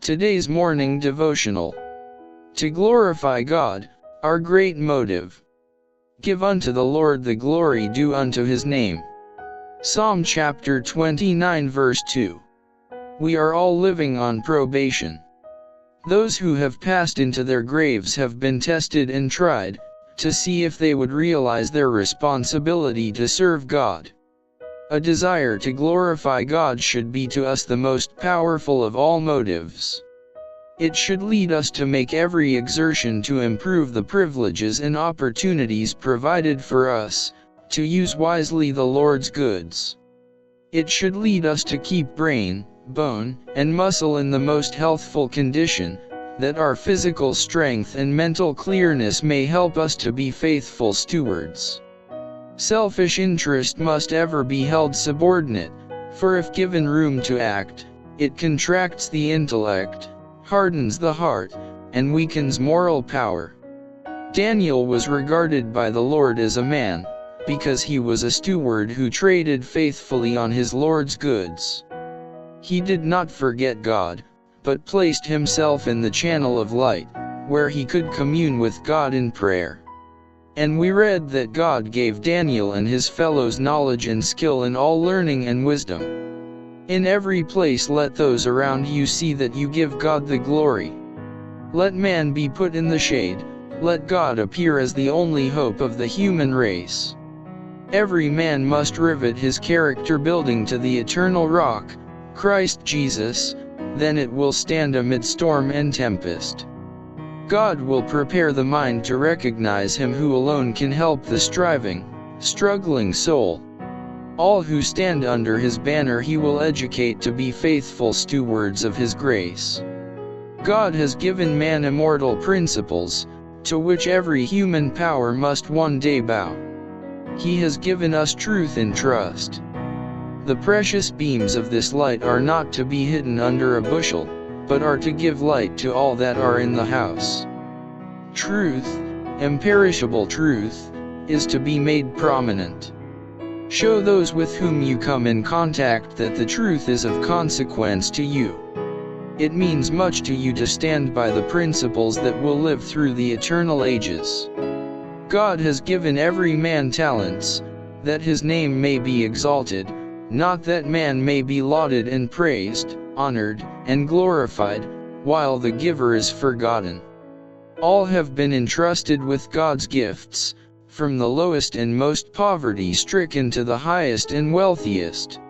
Today's morning devotional. To glorify God, our great motive. Give unto the Lord the glory due unto his name. Psalm chapter 29 verse 2. We are all living on probation. Those who have passed into their graves have been tested and tried, to see if they would realize their responsibility to serve God. A desire to glorify God should be to us the most powerful of all motives. It should lead us to make every exertion to improve the privileges and opportunities provided for us, to use wisely the Lord's goods. It should lead us to keep brain, bone, and muscle in the most healthful condition, that our physical strength and mental clearness may help us to be faithful stewards. Selfish interest must ever be held subordinate, for if given room to act, it contracts the intellect, hardens the heart, and weakens moral power. Daniel was regarded by the Lord as a man, because he was a steward who traded faithfully on his Lord's goods. He did not forget God, but placed himself in the channel of light, where he could commune with God in prayer. And we read that God gave Daniel and his fellows knowledge and skill in all learning and wisdom. In every place let those around you see that you give God the glory. Let man be put in the shade, let God appear as the only hope of the human race. Every man must rivet his character building to the eternal rock, Christ Jesus, then it will stand amid storm and tempest. God will prepare the mind to recognize him who alone can help the striving, struggling soul. All who stand under his banner he will educate to be faithful stewards of his grace. God has given man immortal principles, to which every human power must one day bow. He has given us truth and trust. The precious beams of this light are not to be hidden under a bushel, but are to give light to all that are in the house. Truth, imperishable truth, is to be made prominent. Show those with whom you come in contact that the truth is of consequence to you. It means much to you to stand by the principles that will live through the eternal ages. God has given every man talents, that his name may be exalted, not that man may be lauded and praised, honored, and glorified, while the giver is forgotten. All have been entrusted with God's gifts, from the lowest and most poverty-stricken to the highest and wealthiest.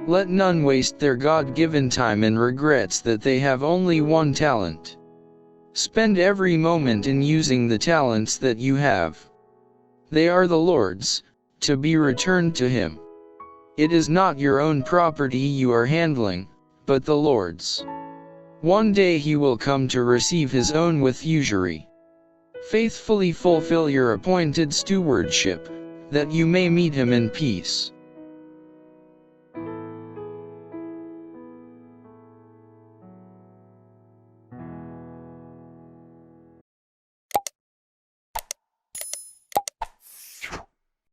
Let none waste their God-given time in regrets that they have only one talent. Spend every moment in using the talents that you have. They are the Lord's, to be returned to him. It is not your own property you are handling, but the Lord's. One day he will come to receive his own with usury. Faithfully fulfill your appointed stewardship, that you may meet him in peace.